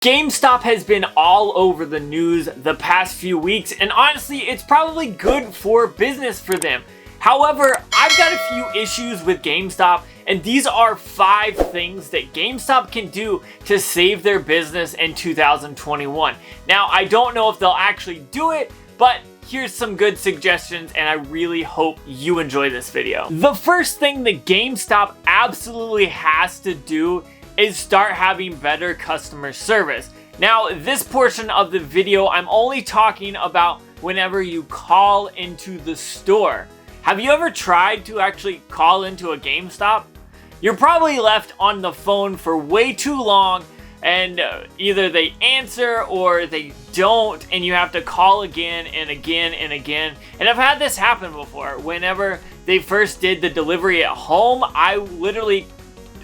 GameStop has been all over the news the past few weeks, and honestly, it's probably good for business for them. However, I've got a few issues with GameStop, and these are 5 things that GameStop can do to save their business in 2021. Now, I don't know if they'll actually do it, but here's some good suggestions, and I really hope you enjoy this video. The first thing that GameStop absolutely has to do is start having better customer service. Now, this portion of the video, I'm only talking about whenever you call into the store. Have you ever tried to actually call into a GameStop? You're probably left on the phone for way too long, and either they answer or they don't, and you have to call again and again and again. And I've had this happen before. Whenever they first did the delivery at home, I literally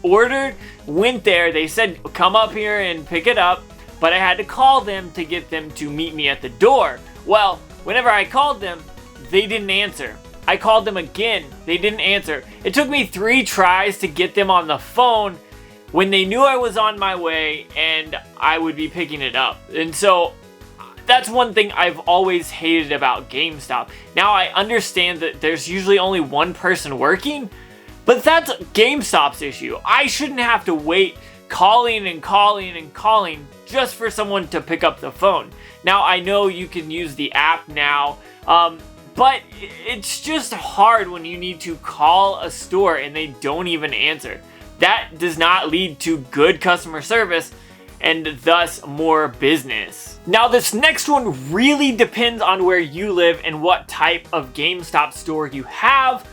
ordered, went there, they said come up here and pick it up, but I had to call them to get them to meet me at the door. Well, whenever I called them, they didn't answer. I called them again, they didn't answer. It took me 3 tries to get them on the phone when they knew I was on my way and I would be picking it up. And so that's one thing I've always hated about GameStop. Now, I understand that there's usually only one person working, but that's GameStop's issue. I shouldn't have to wait calling and calling and calling just for someone to pick up the phone. Now, I know you can use the app now, but it's just hard when you need to call a store and they don't even answer. That does not lead to good customer service and thus more business. Now, this next one really depends on where you live and what type of GameStop store you have.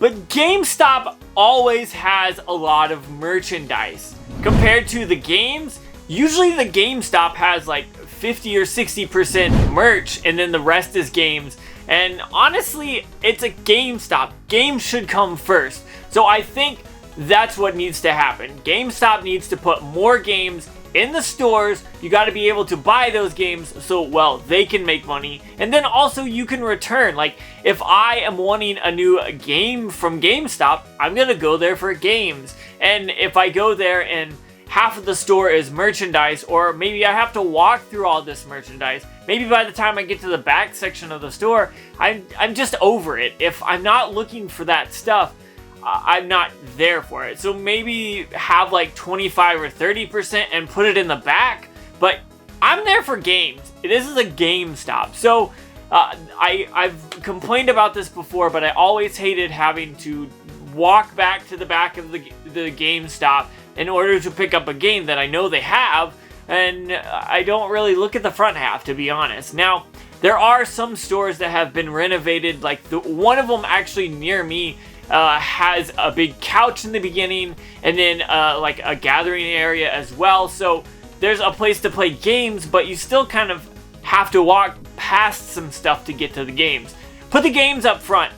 But GameStop always has a lot of merchandise. Compared to the games, usually the GameStop has like 50 or 60% merch and then the rest is games. And honestly, it's a GameStop. Games should come first. So I think that's what needs to happen. GameStop needs to put more games in the stores. You got to be able to buy those games so, well, they can make money. And then also you can return. Like, if I am wanting a new game from GameStop, I'm going to go there for games. And if I go there and half of the store is merchandise, or maybe I have to walk through all this merchandise, maybe by the time I get to the back section of the store, I'm just over it. If I'm not looking for that stuff, I'm not there for it. So maybe have like 25 or 30% and put it in the back, but I'm there for games. This is a GameStop. So I've complained about this before, but I always hated having to walk back to the back of the GameStop in order to pick up a game that I know they have, and I don't really look at the front half, to be honest. Now, there are some stores that have been renovated, like one of them actually near me has a big couch in the beginning, and then like a gathering area as well. So there's a place to play games, but you still kind of have to walk past some stuff to get to the games. Put the games up front.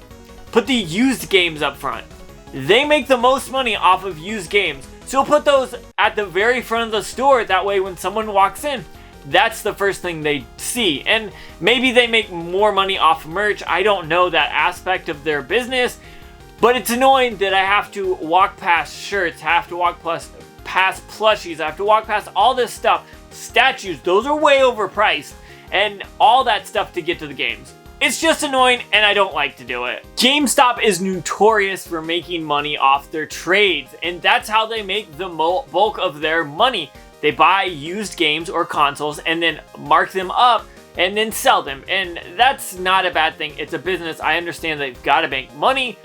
Put the used games up front. They make the most money off of used games. So put those at the very front of the store. That way when someone walks in, that's the first thing they see. And maybe they make more money off merch. I don't know that aspect of their business. But it's annoying that I have to walk past shirts, have to walk past plushies, I have to walk past all this stuff. Statues, those are way overpriced. And all that stuff to get to the games. It's just annoying, and I don't like to do it. GameStop is notorious for making money off their trades, and that's how they make the bulk of their money. They buy used games or consoles and then mark them up and then sell them. And that's not a bad thing. It's a business. I understand they've got to make money.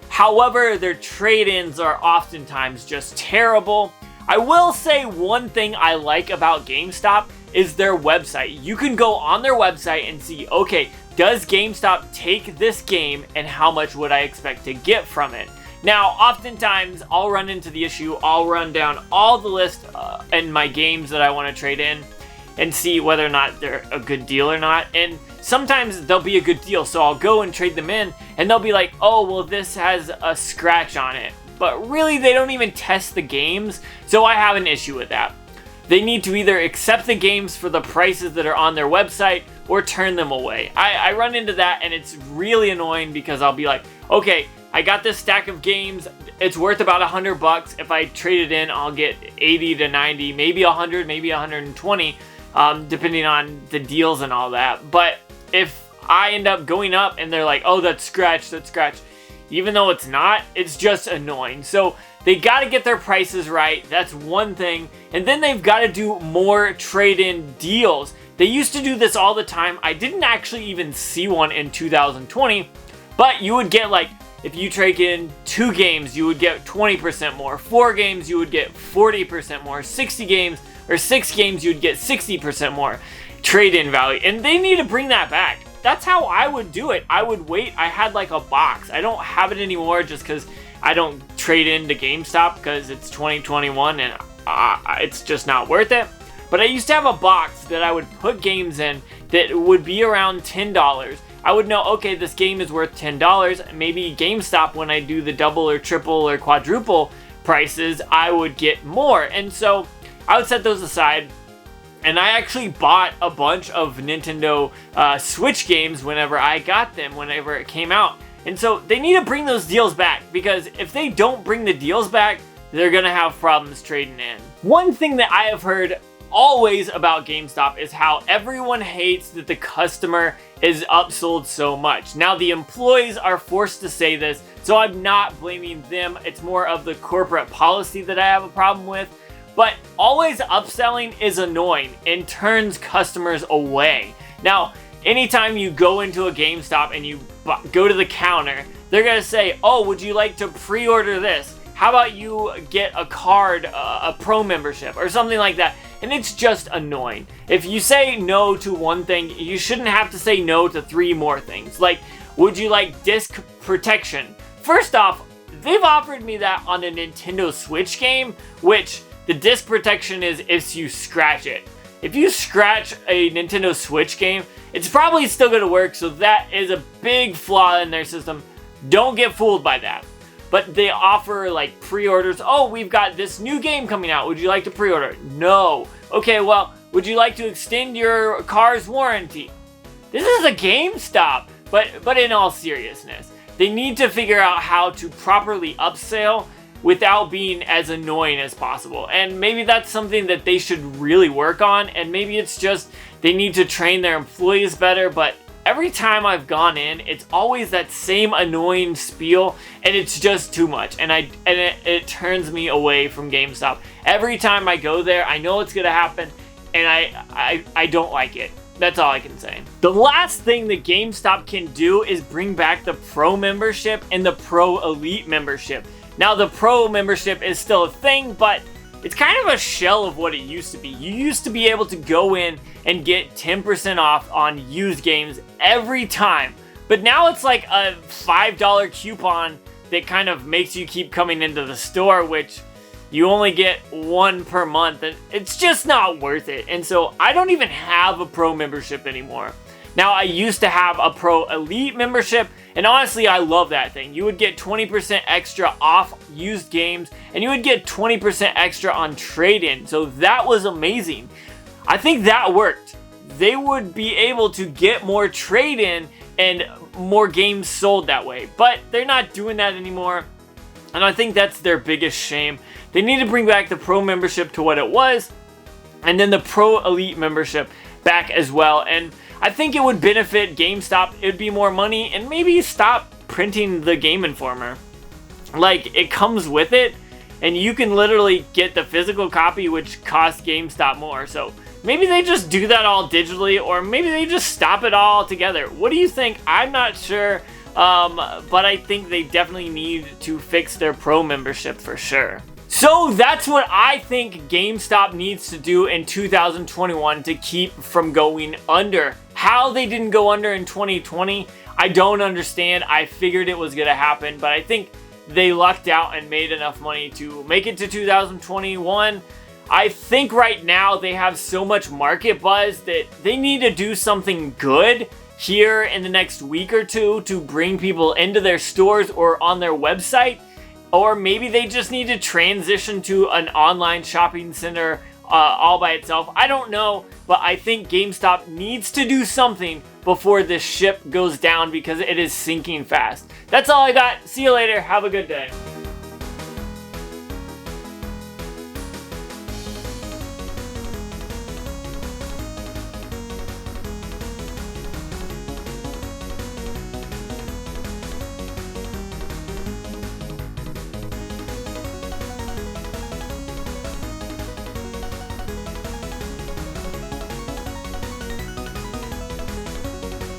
However, their trade-ins are oftentimes just terrible. I will say one thing I like about GameStop is their website. You can go on their website and see, okay, does GameStop take this game and how much would I expect to get from it? Now, oftentimes I'll run into the issue, I'll run down all the list and my games that I want to trade in and see whether or not they're a good deal or not. And sometimes they'll be a good deal, so I'll go and trade them in, and they'll be like, oh, well, this has a scratch on it. But really, they don't even test the games, so I have an issue with that. They need to either accept the games for the prices that are on their website or turn them away. I run into that, and it's really annoying because I'll be like, okay, I got this stack of games. it's worth about $100. If I trade it in, I'll get 80 to 90, maybe 100, maybe 120, depending on the deals and all that. But if I end up going up and they're like, oh, that's scratch, even though it's not, it's just annoying. So they got to get their prices right. That's one thing. And then they've got to do more trade-in deals. They used to do this all the time. I didn't actually even see one in 2020, but you would get, like, if you trade in 2 games, you would get 20% more. 4 games, you would get 40% more. 60 games or 6 games, you'd get 60% more trade-in value. And they need to bring that back. That's how I would do it. I would wait. I had like a box. I don't have it anymore just because I don't trade into GameStop because it's 2021 and it's just not worth it. But I used to have a box that I would put games in that would be around $10. I would know, okay, this game is worth $10. Maybe GameStop, when I do the double or triple or quadruple prices, I would get more. And so I would set those aside. And I actually bought a bunch of Nintendo Switch games whenever I got them, whenever it came out. And so they need to bring those deals back, because if they don't bring the deals back, they're going to have problems trading in. One thing that I have heard always about GameStop is how everyone hates that the customer is upsold so much. Now, the employees are forced to say this, so I'm not blaming them. It's more of the corporate policy that I have a problem with. But always upselling is annoying and turns customers away. Now, anytime you go into a GameStop and you go to the counter, they're going to say, oh, would you like to pre-order this? How about you get a card, a pro membership or something like that? And it's just annoying. If you say no to one thing, you shouldn't have to say no to 3 more things. Like, would you like disc protection? First off, they've offered me that on a Nintendo Switch game, which the disc protection is if you scratch it. If you scratch a Nintendo Switch game, it's probably still going to work, so that is a big flaw in their system. Don't get fooled by that. But they offer like pre-orders. Oh, we've got this new game coming out. Would you like to pre-order? No. Okay, well, would you like to extend your car's warranty? This is a GameStop. But in all seriousness, they need to figure out how to properly upsell without being as annoying as possible. And maybe that's something that they should really work on, and maybe it's just they need to train their employees better. But every time I've gone in, it's always that same annoying spiel, and it's just too much, and it turns me away from GameStop. Every time I go there, I know it's gonna happen, and I don't like it. That's all I can say. The last thing that GameStop can do is bring back the Pro membership and the Pro Elite membership. Now, the Pro membership is still a thing, but it's kind of a shell of what it used to be. You used to be able to go in and get 10% off on used games every time. But now it's like a $5 coupon that kind of makes you keep coming into the store, which you only get 1 per month, and it's just not worth it. And so I don't even have a Pro membership anymore. Now, I used to have a Pro Elite membership, and honestly, I love that thing. You would get 20% extra off used games, and you would get 20% extra on trade-in. So that was amazing. I think that worked. They would be able to get more trade-in and more games sold that way. But they're not doing that anymore, and I think that's their biggest shame. They need to bring back the Pro membership to what it was, and then the Pro Elite membership back as well. And I think it would benefit GameStop. It'd be more money, and maybe stop printing the Game Informer. Like, it comes with it, and you can literally get the physical copy, which costs GameStop more. So maybe they just do that all digitally, or maybe they just stop it all together. What do you think? I'm not sure, but I think they definitely need to fix their Pro membership for sure. So that's what I think GameStop needs to do in 2021 to keep from going under. How they didn't go under in 2020, I don't understand. I figured it was going to happen, but I think they lucked out and made enough money to make it to 2021. I think right now they have so much market buzz that they need to do something good here in the next week or two to bring people into their stores or on their website. Or maybe they just need to transition to an online shopping center all by itself. I don't know, but I think GameStop needs to do something before this ship goes down because it is sinking fast. That's all I got. See you later. Have a good day.